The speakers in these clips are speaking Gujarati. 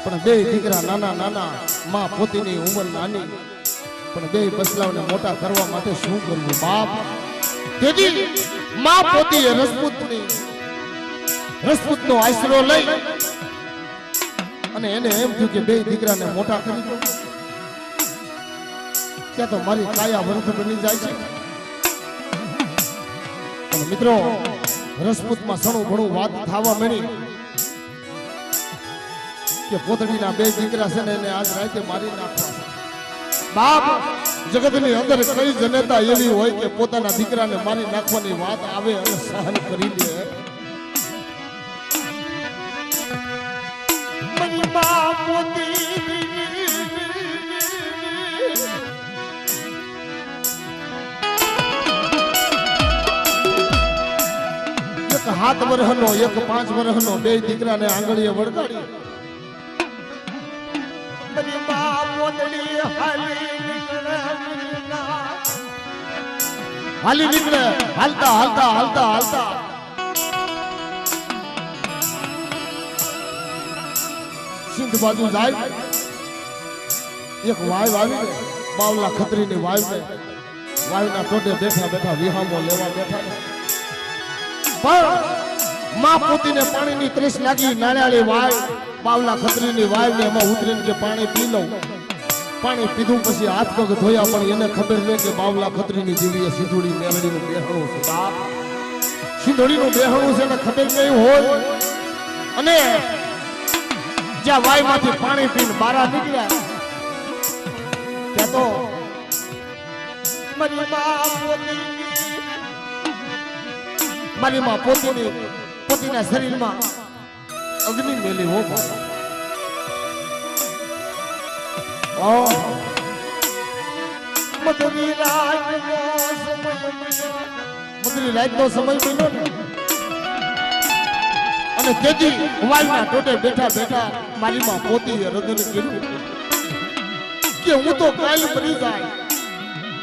પણ બે દીકરા નાના નાના, માં પોતીની ઉંમર નાની, પણ બે બસલાઓને મોટા કરવા માટે શું કરવું બાપ? તેથી માં પોતીએ રજપૂતનો આશરો લઈ અને એને એમ થયું કે બે દીકરાને મોટા કરી દો, ત્યાં તો મારી કાયા વૃદ્ધ બની જાય છે. પણ મિત્રો રજપૂતમાં સણું ઘણું વાત થવા મળી કે પોતડીના બે દીકરા છે ને એને આજ રાતે મારી નાખવા. બાપ જગતની અંદર કઈ જનતા એવી હોય કે પોતાના દીકરાને મારી નાખવાની વાત આવે અને સહન કરી લે? એક 7 વર્ષનો એક 5 વર્ષનો બે દીકરાને આંગળીએ વળગાડી હાલી નીકળે, હાલતા હાલતા હાલતા હાલતા સિંધ બાજુ જાય. એક વાવ આવી ગઈ, બાવલા ખત્રીની વાવના ટોટે બેઠા બેઠા વિહામો લેવા બેઠા. પણ માં પોતીને પાણીની ત્રીસ લાગી. નાળિયાળી વાવ, બાવલા ખત્રીની વાવને એમાં ઉતરીને કે પાણી પી લઉં. પાણી પીધું પછી હાથ પગ ધોયા, પણ એને ખબર છે કે બાવલા ખત્રીની જીવીએ સિંધુડી મેલડીનું બેહણું છે. બાપ સિંધુડીનું બેહણું છે ને ખબર નહીં હોય. અને જ્યાં વાયમાંથી પાણી પીને બહાર નીકળ્યા ત્યાં તો મારી માં પોતીના શરીરમાં અગ્નિ મેલી હો. મધુરી રાતનો સમય બન્યો ને, અને તેથી વાલના ટોટે બેઠા બેઠા મારી માં પોતીએ હૃદયને કીધું કે હું તો કાલ મરી જાય,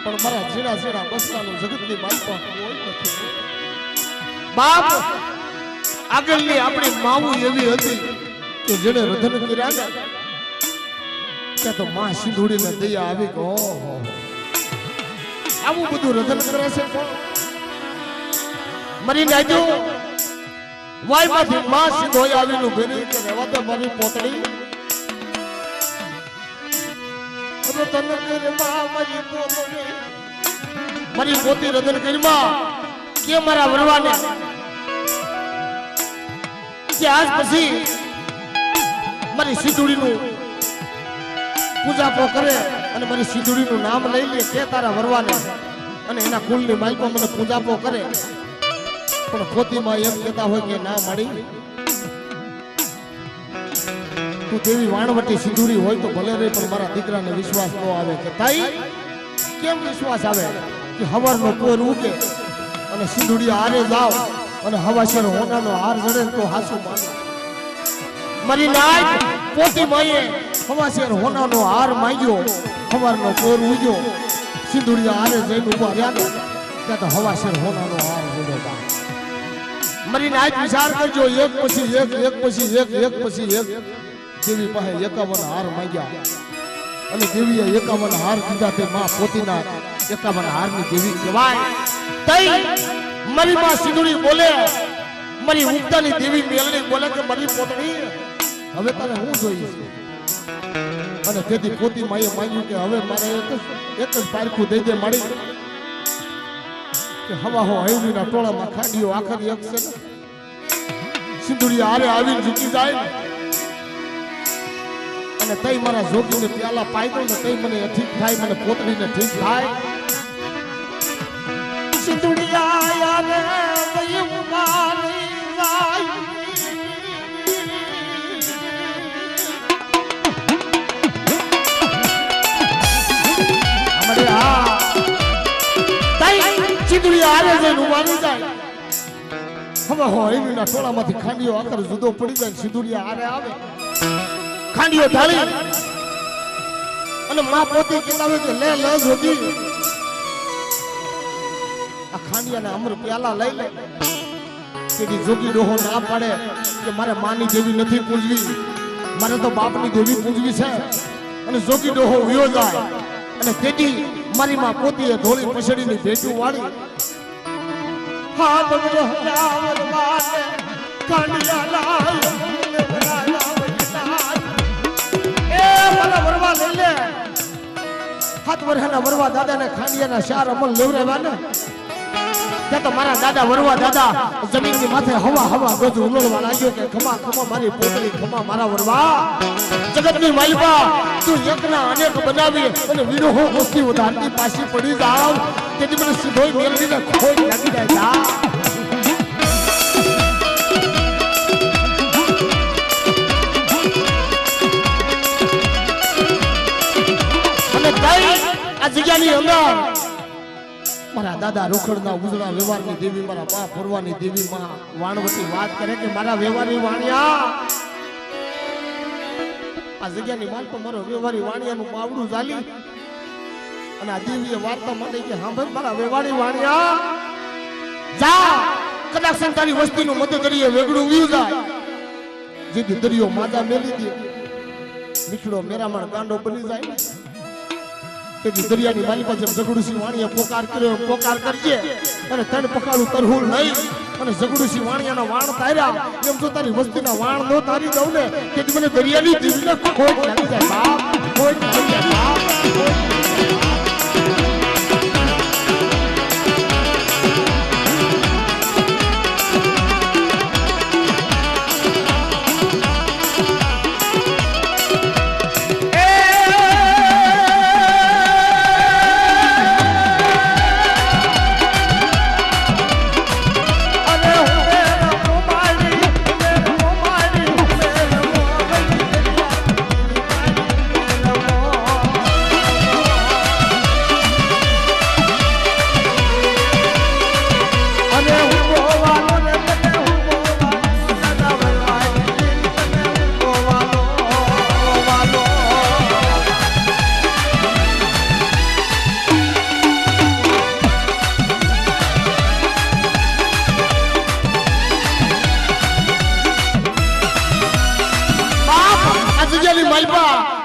પણ મારા ઝીણા ઝીણા બસલાનું જગતની માલપા કોઈ નથી. બાપ આગળની આપણી માવું એવી હતી કે જેને હૃદય કર્યા ને ત્યાં તો માં સિંધુડીને દયા આવી ગો. આવું બધું હૃદય કરે છે. મરી નાખ્યું વાયમાંથી માં સિંધોઈ આવીનું ભેરી કે રહેવા દે મારી પોતડી. મારી પોતી રદન કરીમાં કે મારા વરવાને કે આજ પછી મારી સિંધુડીનું પૂજાપો કરે અને મારી સિંધુડીનું નામ લઈ લે કે તારા વરવાને અને એના કુલની માલકો મને પૂજાપો કરે. પણ પોતીમાં એમ કહેતા હોય કે ના મળી, તું દેવી વાણવટી સિંધુડી હોય તો ભલે રહી, પણ મારા દીકરાને વિશ્વાસ ન આવે. કે તાઈ કેમ વિશ્વાસ આવે કે હવારનો પોર ઉગે અને સિંધુડી હારે જાવ અને હવાશેર હોનાનો હાર જડે તો હાસુ માને. મારી નાય પોતી માએ હવાશેર હોનાનો હાર માંગ્યો, હવારનો પોર ઉગ્યો, સિંધુડી હારે જઈને ઉભા રહ્યા ત્યાં તો હવાશેર હોનાનો હાર જડ્યો. મારી નાય વિચાર કરજો, એક પછી એક પછી એક પછી એક દેવી પાસે 51 હાર માંગ્યા અને દેવીએ 51 હાર દીધા. તે માં પોતીના 51 હારની દેવી કહેવાય. તઈ મારી માં સિંધુડી બોલે, મારી ઉગતાની દેવી મેલડી બોલે કે મારી પોતડી હવે તારે હું જોઈએ છે. અને તેથી પોતી માએ માંગ્યું કે હવે મારે એક જ પારખું દઈ દે મારી કે હવા હો હૈવીના ટોળામાં ખાડીઓ આખરી એક છે. સિંધુડી હારે આવીને ઝૂકી જાય અને તઈ મારા જોગીને પ્યાલા પાઈ દઉં ને તઈ મને ઠીક થાય, મને પોતડીને ઠીક થાય. સિંધુડિયા યાને દઈ ઉમારી જાય અમારે આ તઈ સિંધુડિયા હારે જઈને ઉમારી જાય. હવે હોય એના ટોળામાંથી ખાંડીઓ આખર જુદો પડી જાય. સિંધુડિયા હારે આવે, ખાંડીઓ ઢાળી અને માં પોતી કહેતા કે લે લે જોગી આ ખાંડિયાના અમર પ્યાલા લઈ લે. કે જોગી ડોહો ના પાડે કે મારે માની જેવી નથી પૂજવી, મારે તો બાપની દેવી પૂજવી છે અને જોગી ડોહો વિયો જાય અને તેથી મારી માં પોતીએ ધોળી પછડીની ભેટું વાળી હાથ વરહજાવર વાલે કાંડિયા લાય એ મને વરવા લઈ લે હાથ વરહાના વરવા દાદાને ખાંડિયાના ચાર અમલ લેવરાવ્યા ને ત્યાં તો મારા દાદા વરવા દાદા જમીનની માથે હવા હવા ગજ ઉલોળવા લાગ્યો કે ખમા ખમા મારી પોતળી ખમા મારા વરવા જગતની માલિકા તું એકના અનેક બનાવી અને વિરોહો વસ્તી વધારતી પાછી પડી જાવ તેથી મને સીધોય મેલડીને ખોટ લાગી જાય જા આ જગ્યાની અંદર મારા દાદા રોકડના ઉજળા વ્યવહારની દેવી મારા બાપ ફરવાની દેવી માં વાણવતી વાત કરે કે મારા વ્યવહારી વાણિયા આ જગ્યાની માલ પર મારો વ્યવહારી વાણિયાનું પાવડું ચાલી અને આ દેવીએ વાર્તા માંડી કે સાંભળ મારા વ્યવહારી વાણિયા જા કદાચ તારી વસ્તીનું મધ્ય દરિયે વેગડું વ્યું જાય જેથી દરિયો માદા મેલી દે નીકળો મેરામણ ગાંડો બની જાય તેથી દરિયાની માલિકા જેમ ઝઘડુસી વાણિયા પોકાર કર્યો પોકાર કરજે અને તણ પકાળું તરહુલ નહીં અને ઝઘડુસી વાણિયાના વાણ તાર્યા એમ જો તારી વસ્તીના વાણ નો તારી દઉં ને તેથી મને દરિયાની દેવીને ખોટ લાગી જાય બાપ ખોટ લાગી જાય બાપ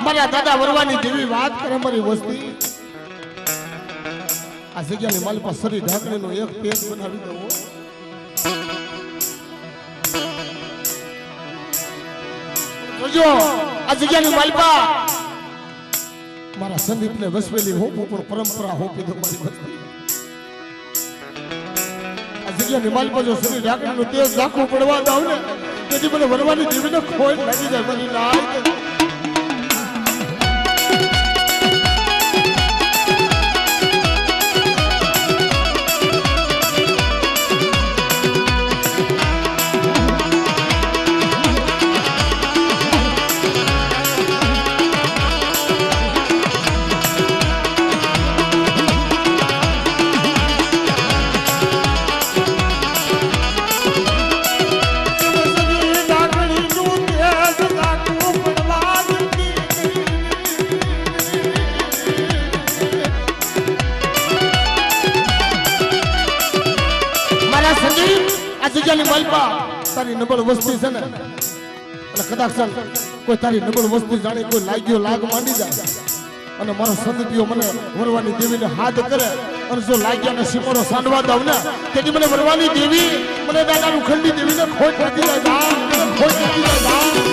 મારા દાદા વરવાની દેવી વાત કરે મારી વસ્તી આ જગ્યાની માલિકા શરીર ઢાંકણીનો એક પેજ બનાવી દો જોજો આ જગ્યાની માલિકા મારા સંદીપને વસવેલી હોપો પણ પરંપરા હોપી દો મારી વસ્તી આ જગ્યાની માલિકા જો શરીર ઢાંકણીનો તેજ ઝાંખું પડવા દઉં ને તેથી મને વરવાની દેવીને ખોટ લાગી જાય મારી લાય તારી નબળ વસ્તી છે ને અને કદાચ કોઈ તારી નબળ વસ્તી જાણે કોઈ લાગ્યો લાગ માંડી જાય અને મારો સંદીપીઓ મને વરવાની દેવીને હાથ કરે અને જો લાગ્યાને સીમોનો સાંડવા દઉં ને તેથી મને વરવાની દેવી મને દાદાનું ખંડી દેવીને ખોટ લાગી જાય ખોટ લાગી જાય મારા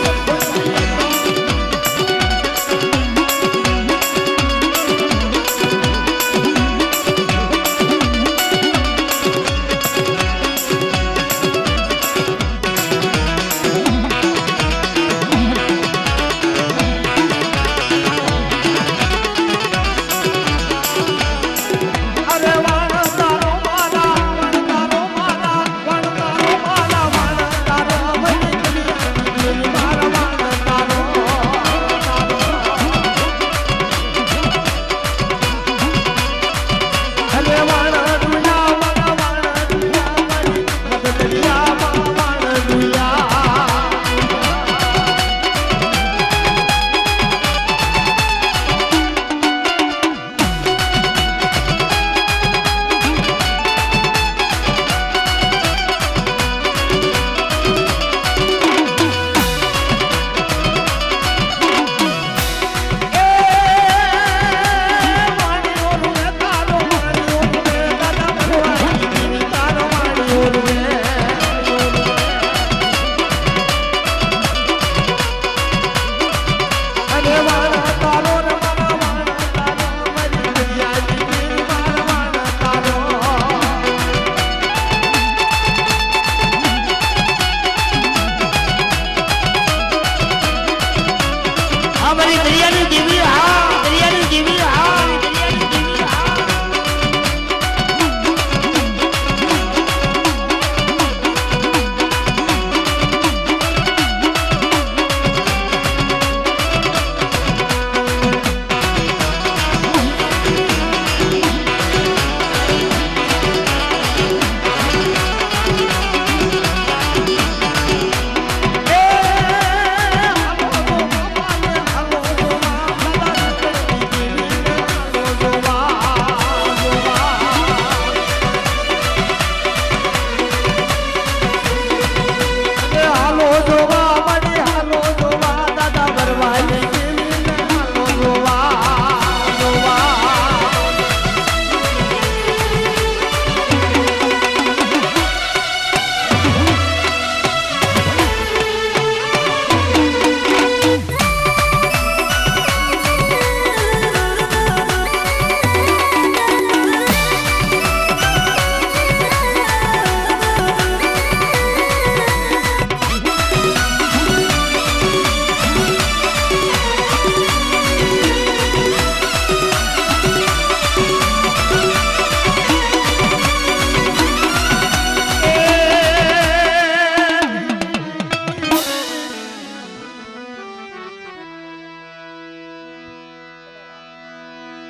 મારી દરિયાની દેવી હા દરિયાની દેવી હા દરિયાની દેવી હા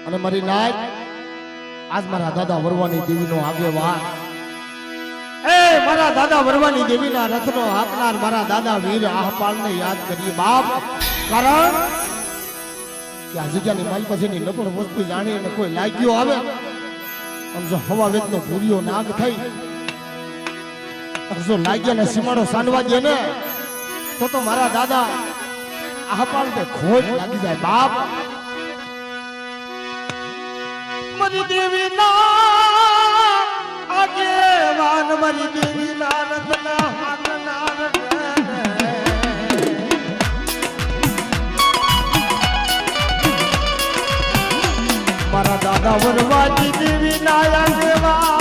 અને મારી નાય આજ મારા દાદા વરવાની દેવીનો આગેવાન મારા દાદા વરવાની દેવીના રથનો હાકનાર મારા દાદા વીર આહપાલને યાદ કરીએ બાપ કારણ કે આ જગ્યાની માલ પછીની નકળ વસ્તુ જાણી અને કોઈ લાગ્યો આવે અને જો હવા વેતનો ભૂરિયો નાગ થઈ જો લાગ્યા ને સીમાડો સાંડવા દે ને તો મારા દાદા આહપાલ ને ખોટ લાગી જાય બાપ મારી દેવી ના આગેવાન મારી દેવી ના રત્ના હાકનાર મારા દાદા વરવાજી દેવી ના આગેવાન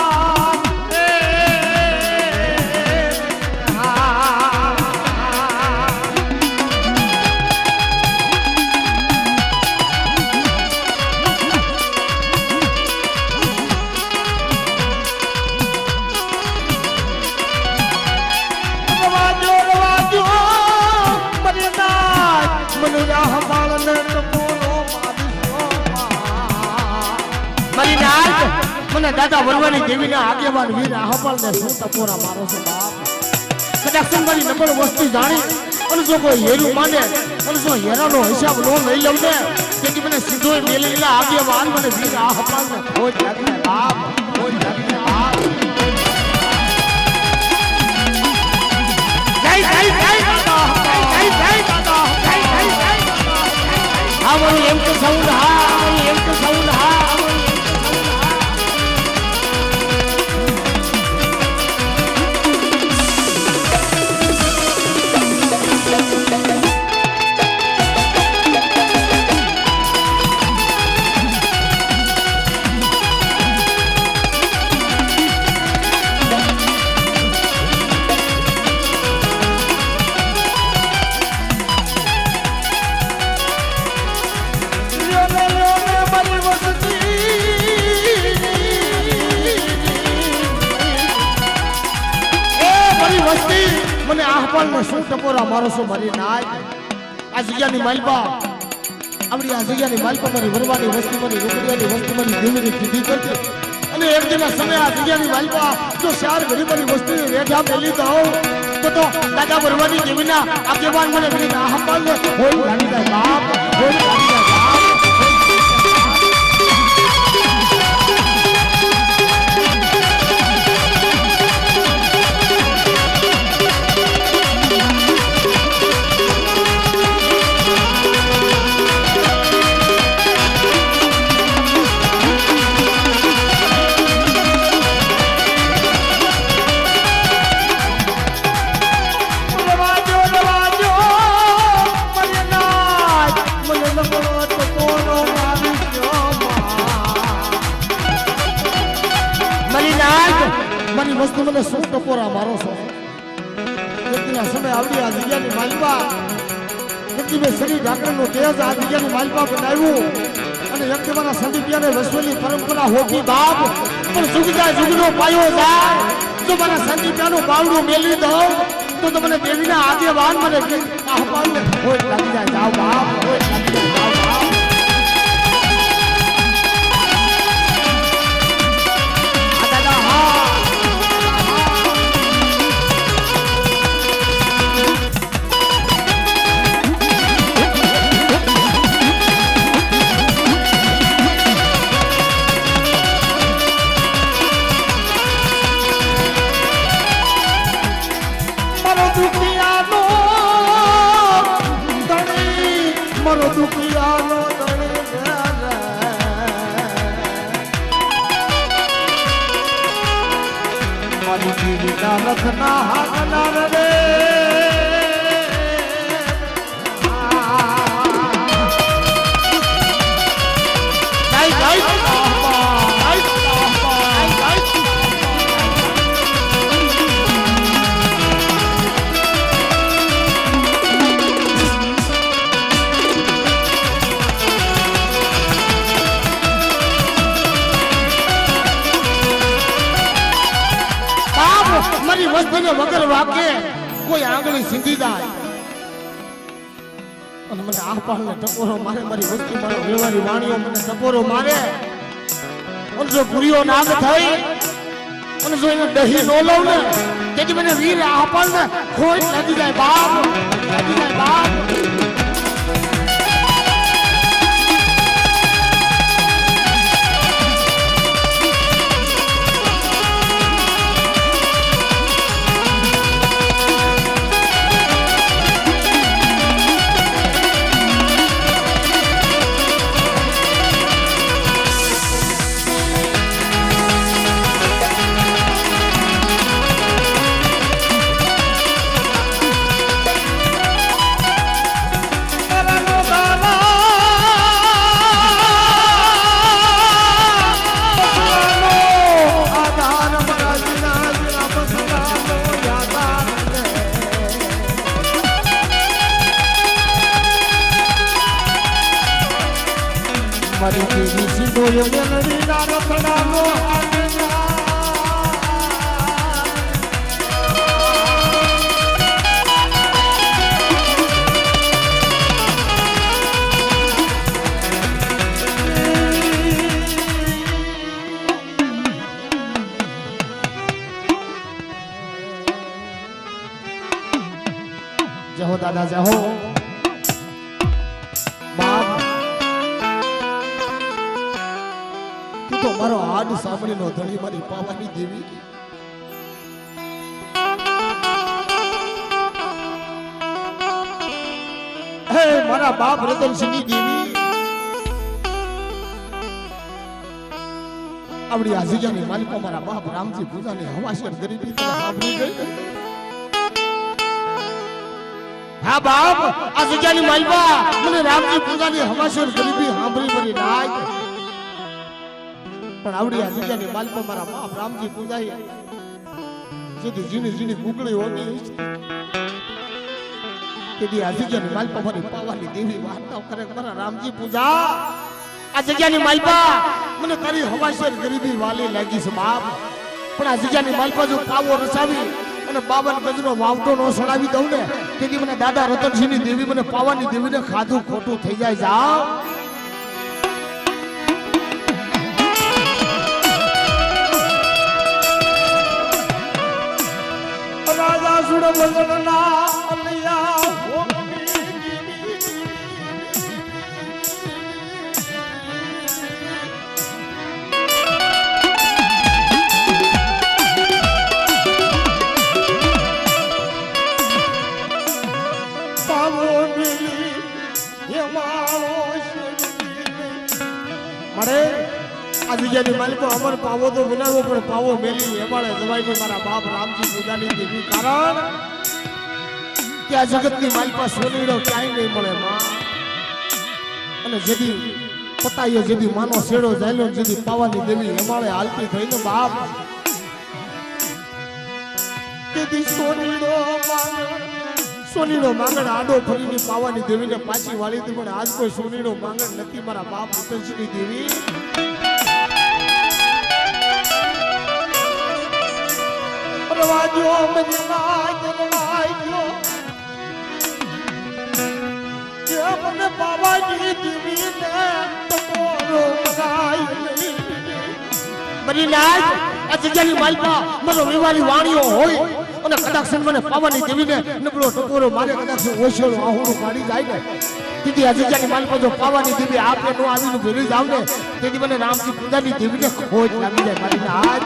મને દાદા વરવાની દેવીના આગેવાન વીર આહપાલ ને શું ટપોરા મારો છો બાપ કદાચ મારી નબળ વસ્તુ જાણી અને જો કોઈ હેરું માને અને જો હેરાનો હિસાબ નો લઈ લઉં ને તેથી મને સીધો મેલેલા આગેવાન મને વીર આહપાલ ને ખોજ લાગી બાપ ખોજ લાગી બાપ જય જય જય દાદા જય જય જય દાદા જય જય જય દાદા હા મારું એમ તો સાઉન્ડ હા એમ તો સાઉન્ડ હા મને આહપાલ ને શું ટપોરા મારો છો મારી નાય આ જગ્યાની માલપા આપણી આ જગ્યાની માલપા મારી વરવાની વસ્તી મારી રોકડિયાની વસ્તી મારી દેવીની કીધી કરજે અને એક દિના સમય આ જગ્યાની માલપા જો ચાર ગરીબોની વસ્તીની રેઠા મેલી તો દાદા વરવાની દેવીના આગેવાન મને વીર આહપાલ ને હોય લાગી જાય બાપ હોય લાગી જાય બાપ મારી વસ્તુ મને શું ટપોરા મારો છો એકના સમય આવડી આ જગ્યાની માલવા કેટલી બે શરીર ઢાકરનું તેજ આ જગ્યાની માલપા બનાવ્યું અને એક તમારા સંદીપિયાને વસવેલી પરંપરા હોતી બાપ પણ જુગ જાય જુગનો પાયો જાય જો મારા સંદીપિયાનું બાવડું મેલી દઉં તો તમને દેવીના આગેવાન મને કે આહવાનને હોય લાગી જાય જાવ બાપ હોય લાગી જાય જાવ બાપ રખના હાકનાર રે મારી વસ્તુને વગર વાકે કોઈ આંગળી સીધી જાય અને મને આ પાલને ટકોરો મારે મારી વસ્તુ મારો વ્યવહારી વાણીઓ મને ટકોરો મારે અને જો પૂરીઓ નાગ થઈ અને જો એને દહી નો લઉં ને તેથી મને વીર આ પાલને ખોટ લાગી જાય બાપ લાગી જાય બાપ મારી દેવી સીધો મેલડી ના રખડાનો જહો દાદા જહો બાપ તો મારો હાડ સાંભળીનો ધણી મારી પાવાની દેવી હે મારા બાપ રતનસિંહની દેવી આવડી આ જગ્યાની માલિકો મારા બાપ રામજી પૂજાની હવાશર ગરીબી સાંભળી ગઈ હા બાપ આ જગ્યાની માલિકા મને રામજી પૂજાની હવાશર ગરીબી સાંભળી મરી નાય પણ આવડી આ જગ્યાની માલપા મારા બાપ રામજી પૂજાઈ જેથી જીની જીની કુકડી હોતી તેથી આ જગ્યાની માલપા મારી પાવાની દેવી વાર્તા કરે મારા રામજી પૂજા આ જગ્યાની માલપા મને તારી હવાશર ગરીબી વાલી લાગી છે બાપ પણ આ જગ્યાની માલપા જો પાવો રસાવી અને 52 ગજનો વાવટો નો સડાવી દઉં ને તેથી મને દાદા રતનસિંહની દેવી મને પાવાની દેવીને ખાધું ખોટું થઈ જાય જાવ સુડ બગડના અલિયા પાવો મિલી હેમાળો મારે આ જગ્યાની માલિકો અમર પાવો તો બનાવ્યો પણ પાવો મેલી એમાળે જવાય પણ મારા બાપ રામજી પૂજાની દેવી કારણ કે આ જગતની માલિકા સોનીડો ક્યાંય નહીં મળે માં અને જેથી પતાયો જેથી માનો શેડો જાયલો જેથી પાવાની દેવી એમાળે હાલતી થઈને બાપ તેથી સોનીડો સોનીનો માંગણ આડો ફરીની પાવાની દેવીને પાછી વાળી હતી, પણ આજ કોઈ સોનીનો માંગણ નથી મારા બાપ રતનસિંહની દેવી. રવાજો મને બાબાજી દેવીને તમોરો મગાઈ મરી નાજ આ જગ્યાની માલપા મારો વિવારી વાણીઓ હોય અને કદાચ મને પાવાની દેવીને નબળો ટકોરો મારે કદાચ ઓછળો આહુડું કાઢી જાય ને દીદી આ જગ્યાની માલપા જો પાવાની દેવી આપે નો આવીને ભેરી જાવ ને તેથી મને રામજી પૂજાની દેવીને ખોજ લાગી જાય મારી નાજ.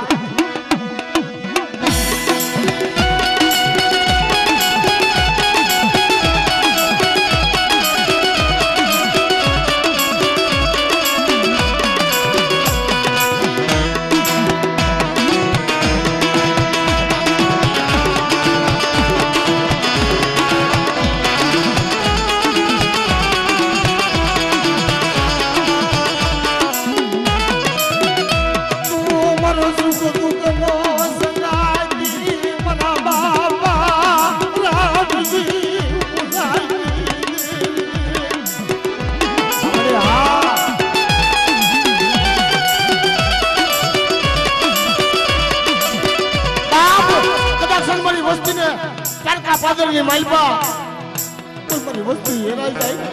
પાદરની માલપા મારી વસ્તુ હેરાઈ જાય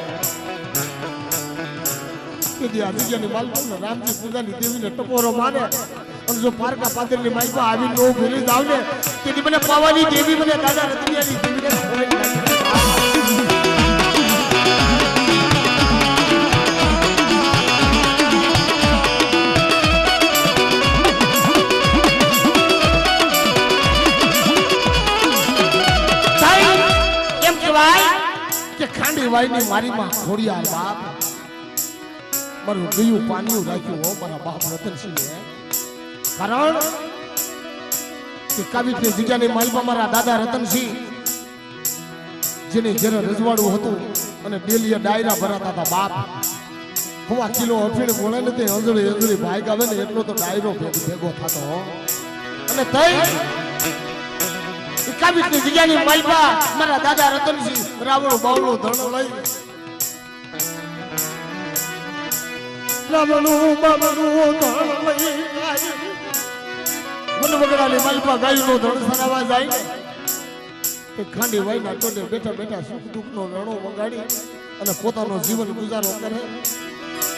તેથી આ જગ્યાની માલપા રામજી પૂજાની દેવીને ટકોરો મારે અને જો પારકા પાદરની માલપા આવી નો ભૂલી જાવ ને તેથી મને પાવાની દેવી મને દાદા રતનિયાની દેવીને ખાંડી વાયની મારી માં ખોડિયાર બાપ મારું ગયું પાણીયું રાખ્યું હો મારા બાપ રતનસિંહે. કારણ કે કાવિતની જગ્યાની માલમાં મારા દાદા રતનસિંહ જેને જેને રજવાડું હતું અને ડેલીએ ડાયરા ભરાતા હતા બાપ. હવા કિલો અફીણ બોલે ને તે અંજળી અંજળી ભાગ આવે ને એટલો તો ડાયરો ભેગો થતો અને તઈ કાવિતની જગ્યાની માલપા મારા દાદા રતનસિંહ રાવણો બાવળો ધણો લઈ રાવણો બાવળો ધણો લઈ મન વગડાની માલપા ગાયનો ધણ સરાવા જાય તે ખાંડી વાયના ટોડે બેઠા બેઠા સુખ દુઃખનો રણો વગાડી અને પોતાનો જીવન ગુજારો કરે.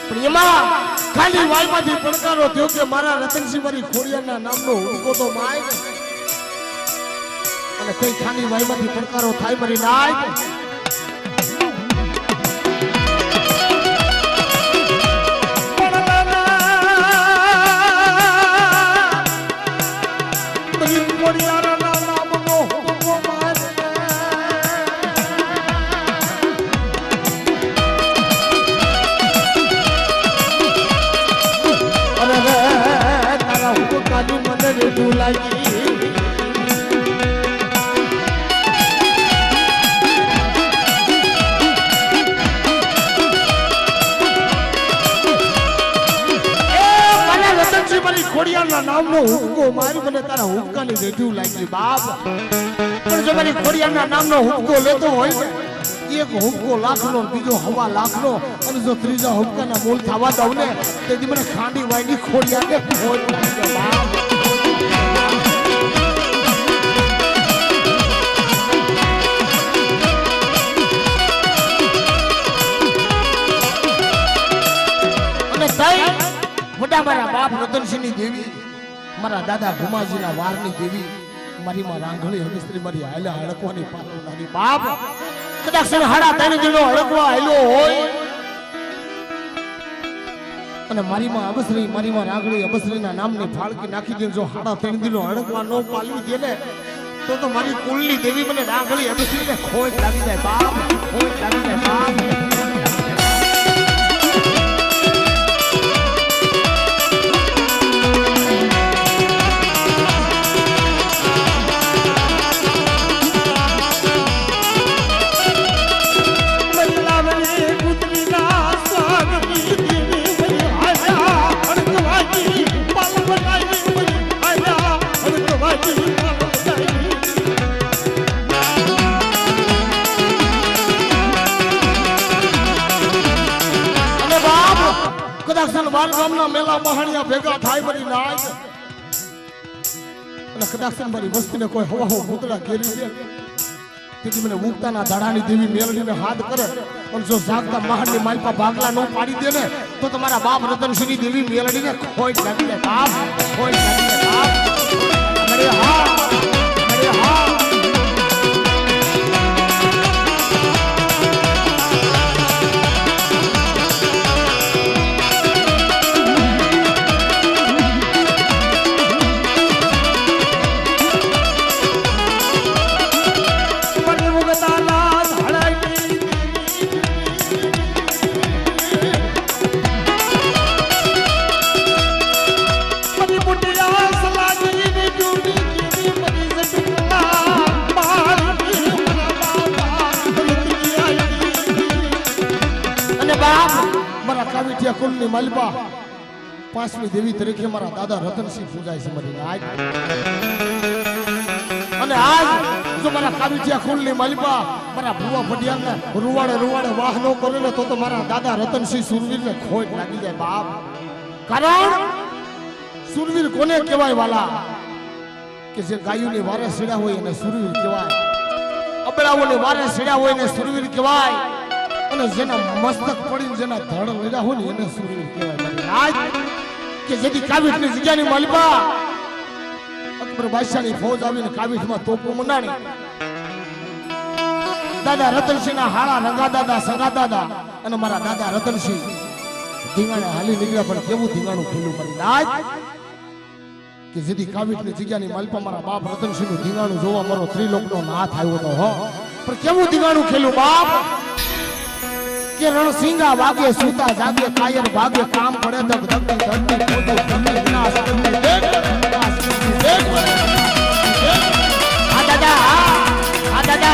પણ એમાં ખાંડી વાયમાંથી પડકારો થયો કે મારા રતનસિંહ મારી ખોડિયારના નામનો હુડકો તો માય અને કઈ ખાની વાયમાંથી પડકારો થાય મારી નાય. તારા હુકમની મને રેડું લાગી ખોડિયારના નામનો હુક્કો મારી મને તારા હુક્કાની રેઢું લાગી બાપ. પણ જો મારી ખોડિયારના નામનો હુક્કો લેતો હોય ને એક હુક્કો લાખનો બીજો હવા લાખનો અને જો ત્રીજા હુક્કાના મૂળ થવા દઉં ને તેથી મને ખાંડી વાયની ખોડિયાને ખોટ લાગી બાપ. અને તઈ મોટા મારા બાપ રતનસિંહની દેવી મારા દાદા ભુમાજીના વારની દેવી મારી માં રાંઘળી હમીસ્ત્રી મારી હાલા હડકવાની પાલવનાની બાપ કદાચ હાડા ત્રણ દિનો હડકવા હાલ્યો હોય અને મારી માં અબસરી મારી માં રાંઘળી અબસરીના નામની ફાળકી નાખી દે જો હાડા ત્રણ દિનો હડકવા નો પાલવી દે ને તો મારી કુલની દેવી મને રાંઘળી અબસરીને ખોટ લાગી જાય બાપ, ખોટ લાગી જાય બાપ. કદાચ બાર ગામના મેલા મહાણિયા ભેગા થાય બરી નાય અને કદાચ મારી વસ્તીને કોઈ હવા હો ભૂતળા ઘેરી દે તેથી મને ઉગતાના દાડાની દેવી મેલડીને હાથ કરે અને જો જાગતા મહાણની માલપા ભાગલા ન પાડી દે ને તો તમારા બાપ રતનસિંહની દેવી મેલડીને ખોટ લાગી જાય બાપ ખોટ લાગી જાય બાપ અરે હા અરે હા કુલની માલપા પાંચમી દેવી તરીકે મારા દાદા રતનસિંહ પૂજાય છે મારી આજ અને આજ જો મારા કાવીઠિયા કુલની માલપા મારા ભુવા ભડિયાને રૂવાડે રૂવાડે વાહ ન કરે ને તો મારા દાદા રતનસિંહ સુરવીરને ખોટ લાગી જાય બાપ કારણ સુરવીર કોને કહેવાય વાલા કે જે ગાયોની વારે સેડા હોય એને સુરવીર કહેવાય અબડાઓની વારે સેડા હોય એને સુરવીર કહેવાય અને જેના મસ્તક પડીને જેના ધડ લેડા હોય ને એને સુરવીર કહેવાય આજ કે જેથી કાવીઠની જગ્યાની માલપા અકબર બાદશાહની ફૌજ આવીને કાવીઠમાં તોપો મંડાણી દાદા રતનસિંહના હાળા રંગા દાદા સગા દાદા અને મારા દાદા રતનસિંહ ધીંગાણે હાલી નીકળ્યા પણ કેવું ધીંગાણું ખુલ્લું કરી આજ કે જેથી કાવીઠની જગ્યાની માલપા મારા બાપ રતનસિંહનું ધીંગાણું જોવા મારો ત્રિલોકનો નાથ આવ્યો તો હો પણ કેવું ધીંગાણું ખેલું બાપ કે રણસિંગા વાગે સૂતા જાગે કાયર ભાગે કામ પડે દગ દગની ધરતી પોતે ધરતી વિનાશ કરતી દેખ વિનાશ કરતી દેખ આ દાદા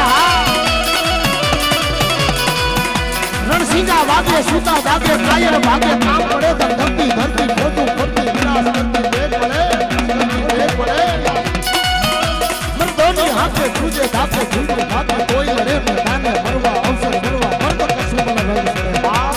રણસિંગા વાગે સૂતા જાગે કાયર ભાગે કામ પડે દગ દગની ધરતી પોતે ધરતી વિનાશ કરતી દેખ પડે મર્દોની હાથે તુજે ધાકે ઝૂંટે ધાકે કોઈ લડે મેદાને મરવા અવસર મરવા મર્દ કશું મને રંગ કરે બાપ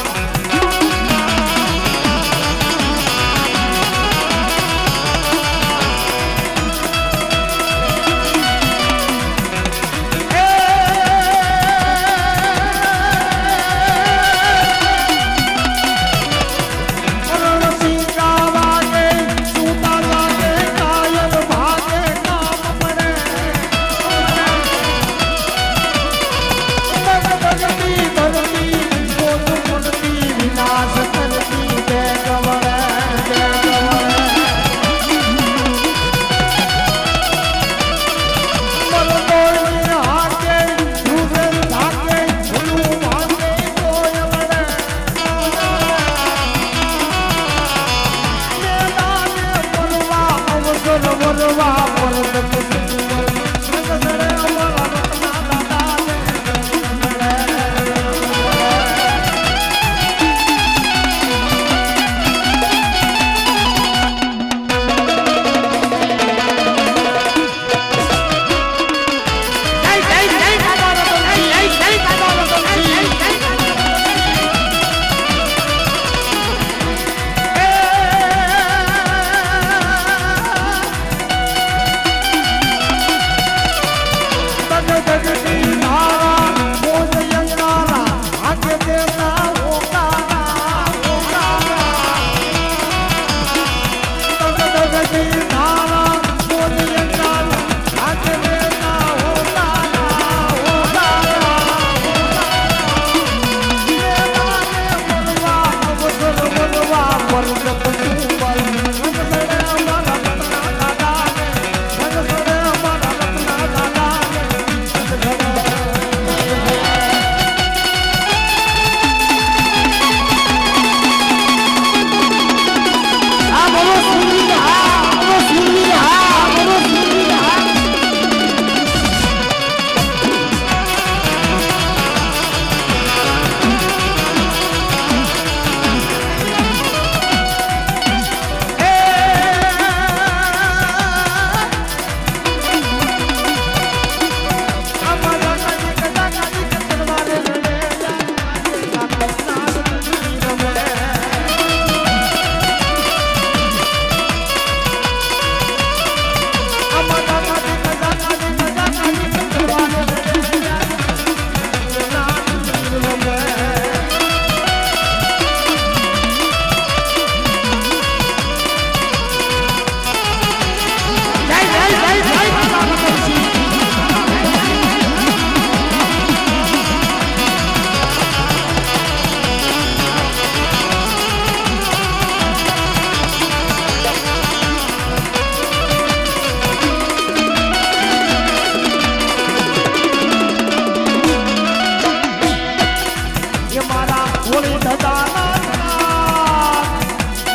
ઘોડી ધજાના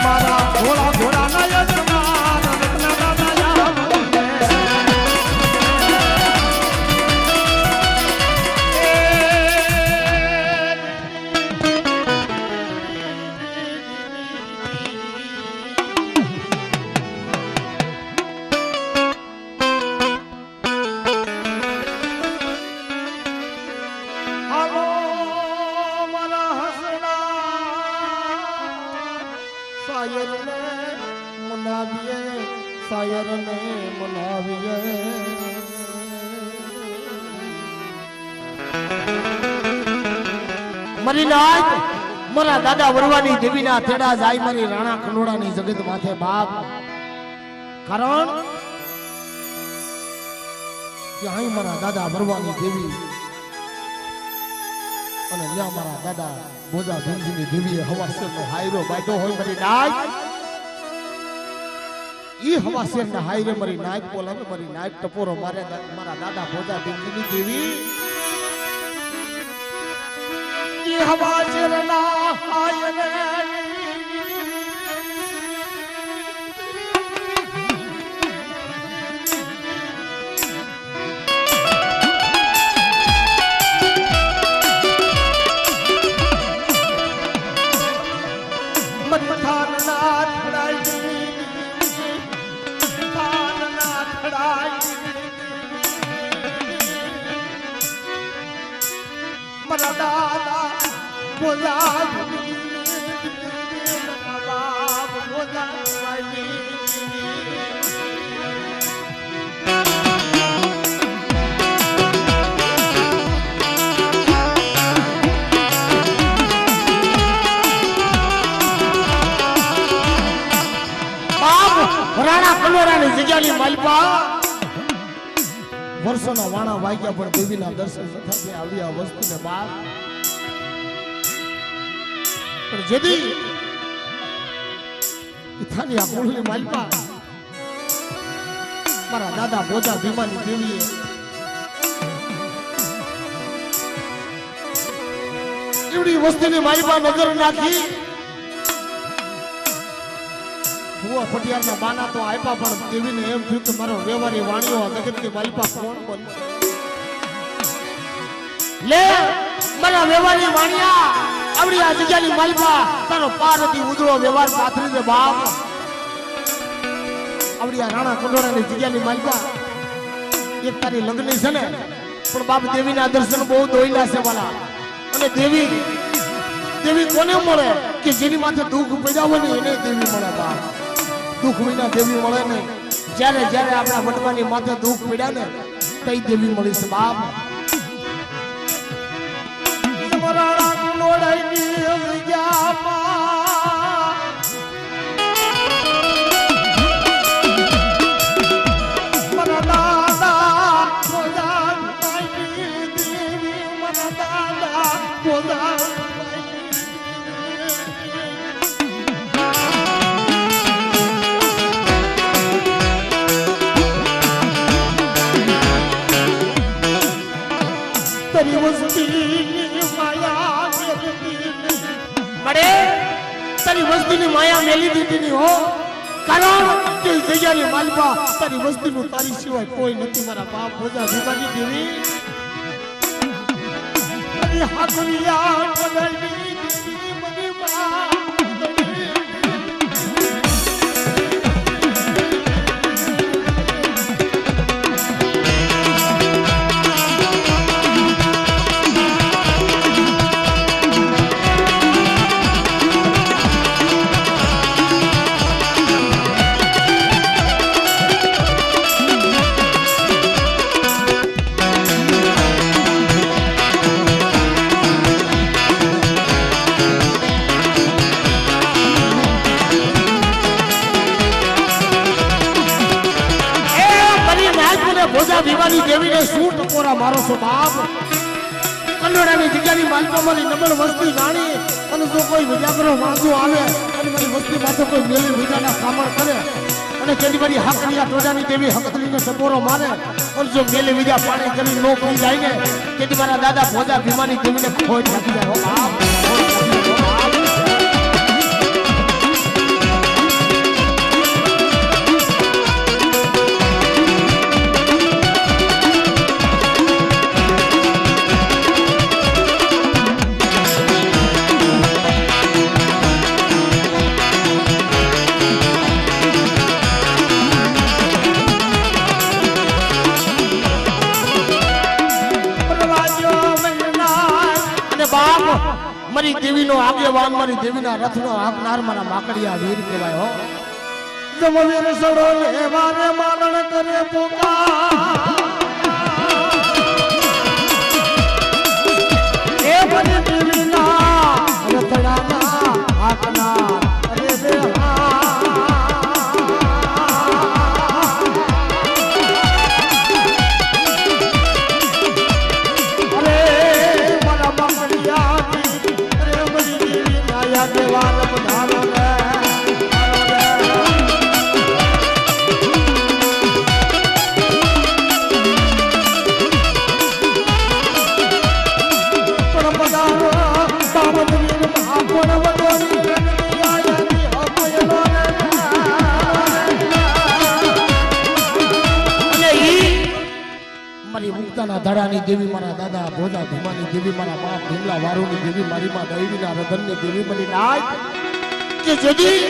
મારા ઘોડા ઘોડાના યજમાન રત્ના દાદા શાયરને મનાવીએ મારી નાથ મારા દાદા વરવાની દેવીના તેડા જાય મારી રાણા ખંડોળાની જગત માથે બાપ કારણ કે અહીં મારા દાદા વરવાની દેવી અને ત્યાં મારા દાદા બોજા ભીમજીની દેવીએ હવાસરનો હાયરો બાંધ્યો હોય મારી નાથ ઈ હવાસેર ના હાયરે મારી નાયક બોલાવે મારી નાયક ટપોરો મારે મારા દાદા ભોજા ભીમજીની દેવી ઈ હવાસેર ના હાયરે મારા દાદા બોલા બાપ બોલા રાણા કલોરાની જગ્યાની માલપા વર્ષોના વાણા વાગ્યા પણ દેવીના દર્શન સાથે આવી આ વસ્તુને બાપ પણ જેદી થાની આ કોળની માલપા મારા દાદા બોજા ભીમાની દેવીએ એવડી વસ્તુની માલપા નજર નાખી હુઆ ફટિયારના બાના તો આપ્યા પણ દેવીને એમ થયું કે મારો વ્યવહારી વાણીઓ જગતની માલિકા કોણ બનશે લે મારા વ્યવહારી વાણિયા આવડી આ જગ્યાની માલિકા તારો પારથી ઉજળો વ્યવહાર પાથરી દે બાપ આવડી આ રાણા કંડોરાની જગ્યાની માલિકા એક તારી લગ્ન છે ને પણ બાપ દેવીના દર્શન બહુ દોયલા છે વાલા અને દેવી કોને મળે કે જેની માથે દુઃખ પડ્યા હોય ને એને દેવી મળે બાપ દુઃખ વિના દેવી મળે નહીં જ્યારે જ્યારે આપણા વટવાની માથે દુઃખ પડ્યા ને તઈ દેવી મળી છે બાપ તારી વસ્તીની માયા મેલી દીધી હો કારણ કે જગ્યાની માલપા તારી વસ્તીનું તારી સિવાય કોઈ નથી મારા બાપ બોજા ભીમાની દેવી તારી હાથરિયા બદલવી દેવી મને બા બોજા ભીમાની દેવીને શું ટકોરા મારો છો બાપ કંડોળાની જગ્યાની માલિકા મારી નબળ વસ્તી જાણી અને જો કોઈ વિજાગરો માણસો આવે અને મારી વસ્તી માથે કોઈ મેલી વિજાના કામણ કરે અને તેની મારી હકનિયા ટોજાની દેવી હકતલીને ટકોરો મારે અને જો મેલી વિજા પાણી કરી નો પડી જાય ને તેથી મારા દાદા બોજા ભીમાની દેવીને ખોટ નાખી જાય બાપ આગેવાન મારી દેવીના રથનો હાંકનાર મારા માકડિયા વીર કહેવાય હો જમવીર સડો લેવા રે મારણ કરે પોકાર એ બની દેવીના રથડાના હાંકનાર અરે બે ધડાની દેવી મારા દાદા ભોજા ભીમાની દેવી મારા બાપ ભીમલા વારુની દેવી મારી માં દૈવીના રધનની દેવી બની નાય કે જેદી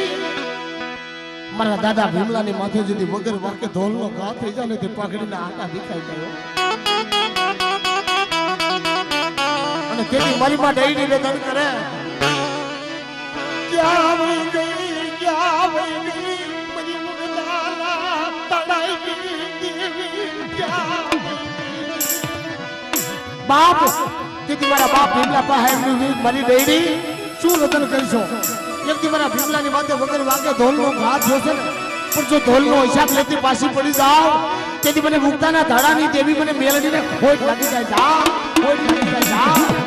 મારા દાદા ભીમલાની માથે જેદી વગર વાકે ધોલનો ઘા થઈ જાય ને તે પાઘડીના આટા દેખાઈ ગયો અને તેની મારી માં દૈવી રધન કરે ક્યાં વઈ ગઈ મરી મુગદાલા તડાઈ દેવી ક્યાં બાપ તેથી મારા બાપ ભીમલા પાસે મારી ડેડી શું રતન કરીશો એકથી મારા ભીમલાની વાતે વગર વાગે ધોલનો ઘા થયો છે ને પણ જો ધોલનો હિસાબ લેતી પાછી પડી જાવ તેથી મને મુક્તાના ધાડાની દેવી મને મેલડીને ખોટ લાગી જાય જા ખોટ લાગી જાય જા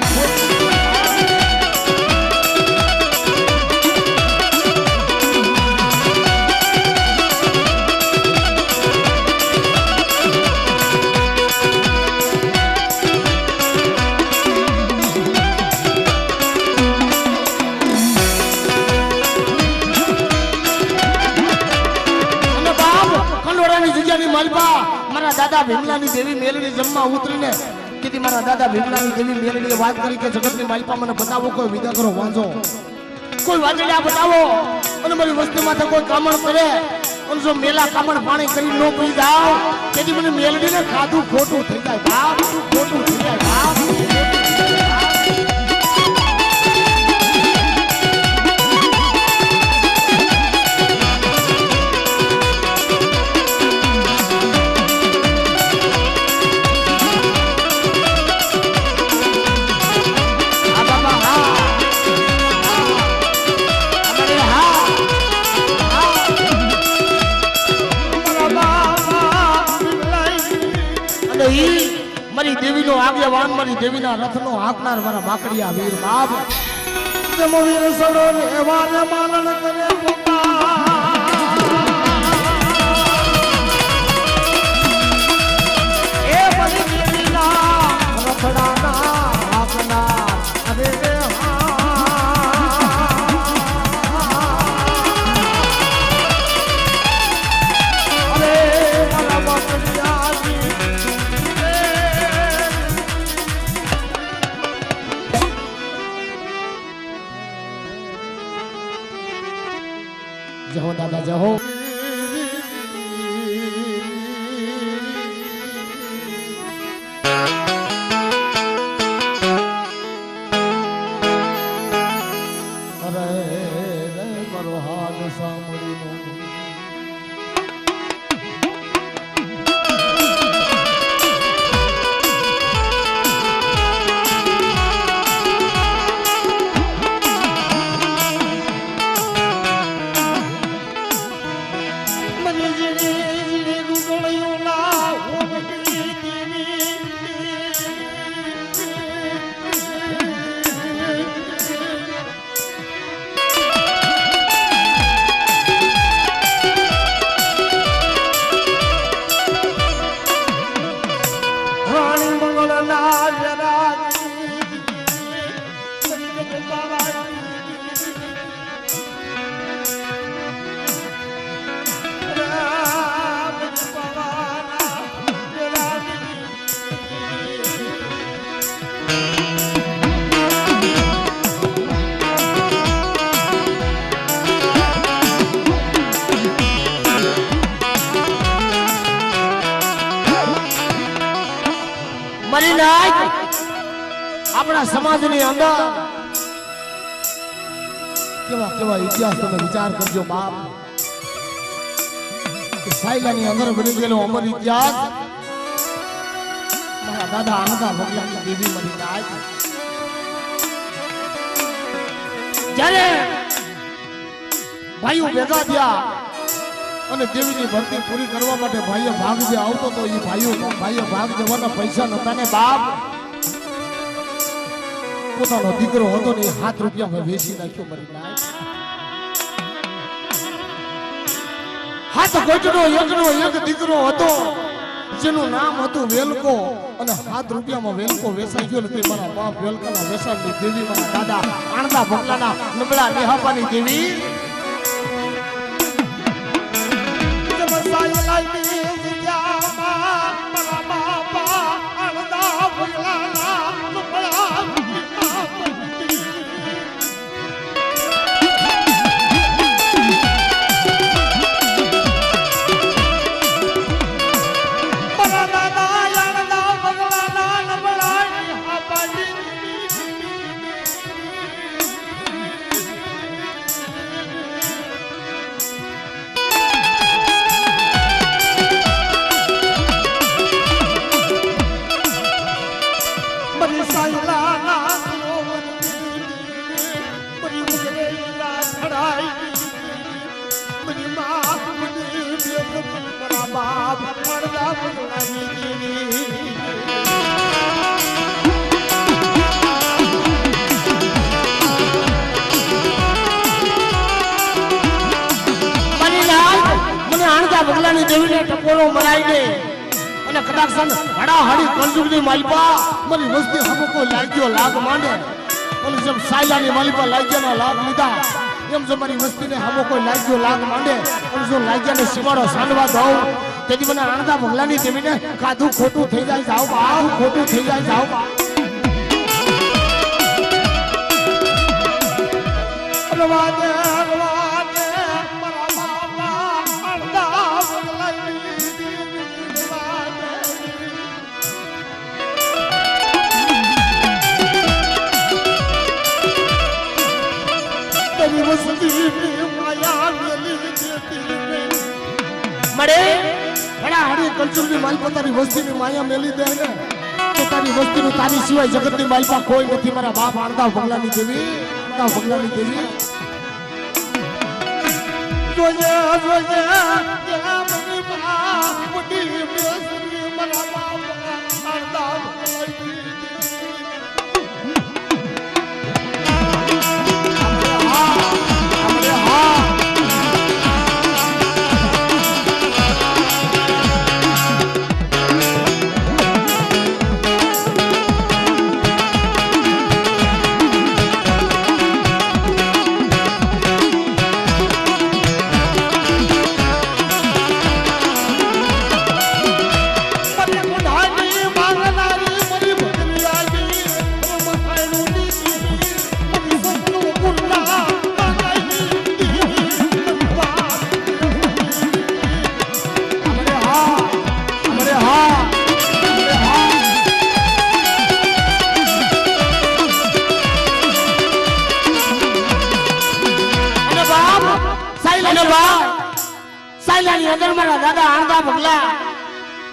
માલપા મારા દાદા ભીમલાની દેવી મેલડી જમવા ઉતરીને કીધી મારા દાદા ભીમલાની દેવી મેલડીએ વાત કરી કે જગતની માલપા મને બતાવો કોઈ વિદા કરો વાંચો કોઈ વાંચડ્યા બતાવો અને મારી વસ્તી માથે કોઈ કામણ કરે અને જો મેલા કામણ પાણી કરી ન પી જાવ તેથી મને મેલડીને ખાધું ખોટું થઈ જાય બાપ ખોટું થઈ જાય બાપ મારી દેવીનો આગેવાન મારી દેવીના રથનો હાંકનાર મારા માકડિયા વીર બાપ જમવીર સડો લેવા રે મારણ કરે એ મારી દેવીના રથડાના હાંકનાર અરે રે જહો દાદા જહો અરે મારો હાલ સાંભળીનો આપણા સમાજની અંદર કેવા કેવા ઇતિહાસ તમે વિચાર કરજો બાપ કે સાયલાની અંદર બની ગયેલો અમર ઇતિહાસ મારા દાદા આનંદા ભગલાની દેવી મરી જાય જ્યારે ભાઈઓ ભેગા થયા અને દેવીની ભક્તિ પૂરી કરવા માટે ભાઈએ ભાગ જે આવતો તો એ ભાઈએ ભાગ જવાના પૈસા નતા ને બાપ પોતાનો દીકરો હતો ને 7 રૂપિયામાં વેચી નાખ્યો મરી નાય હાથ ગોટનો એક દીકરો હતો જેનું નામ હતું વેલકો અને 7 રૂપિયામાં વેલકો વેચાઈ ગયો નથી મારા બાપ વેલકાના વેસાણની દેવી મારા દાદા આણંદા ભગલાના નબળા નેહાપાની દેવી ભગલાની દેવીને ટકોરો મરાઈ દે અને કદાચ હડાહડી કલયુગની માલિપા મારી વસ્તી હમો કોઈ લાગ્યો લાગ માંડે અને જેમ સાયલાની માલિપા લાગ્યાના લાભ લીધા એમ જો મારી વસ્તીને હમો કોઈ લાગ્યો લાગ માંડે અને જો લાગ્યાને સીમાડો સાંડવા દઉં તેથી મને આણંદા ભગલાની દેવીને કાધું ખોટું થઈ જાય જાવ બાવ ખોટું થઈ જાય જાવ રવાદે મળે બડા હરી કલચુરની માલ પોતાની વસ્તીની માયા મેલી દે ને પોતાની વસ્તીનું તારી સિવાય જગતની માલપા કોઈ નથી મારા બાપ આણંદા ભગલાની દેવી આણંદા ભગલાની દેવી જોજે જોજે મની બા મુડી મેસરી મારા બાપ આણંદા ભગલાની સાયલાની અંદર મારા દાદા આણંદા ભગલા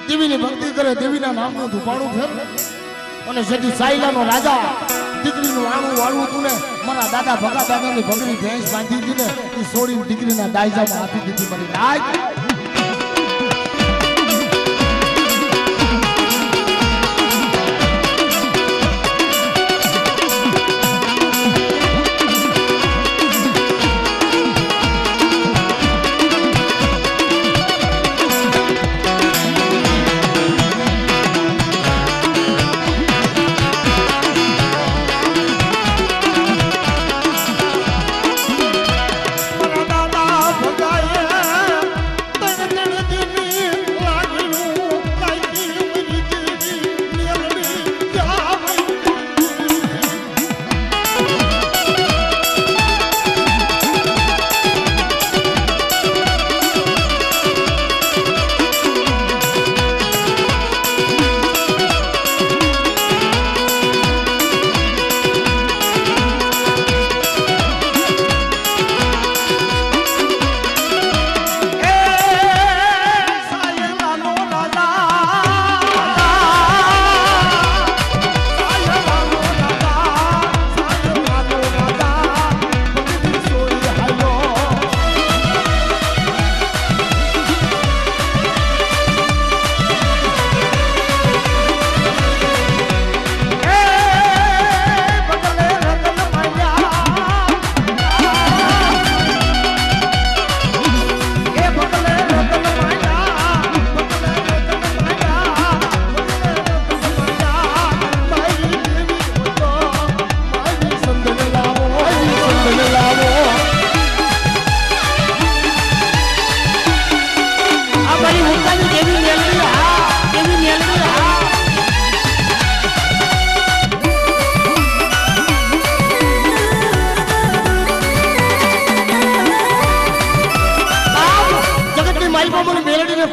દેવીની ભક્તિ કરે દેવીના નામનું ધુપાણું ફેર અને જેથી સાયલાનો રાજા દીકરીનું આણું વાળવું હતું ને મારા દાદા ભગા દાદાની ભગરી ભેંસ બાંધી હતી ને એ છોડીને દીકરીના દાયજામાં આપી દીધી મારી નાય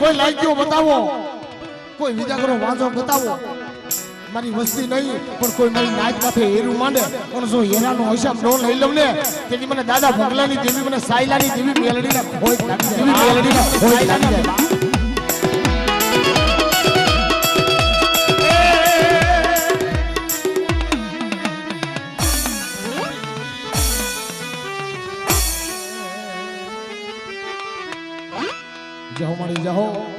કોઈ લાગ્યો બતાવો, કોઈ વિજાગરો વાંધો બતાવો. મારી વસ્તી નહીં પણ કોઈ મારી નાચ માથે હેરું માંડે પણ જો હેરાનો હિસાબ ન લઈ લઉં ને તેથી મને દાદા ભગલાની દેવી મને સાયલાની દેવી મેલડીના ખોઈ લાગી જાય. મેલડીના ખોઈ લાગી જાય. જાઓ મારી જાઓ.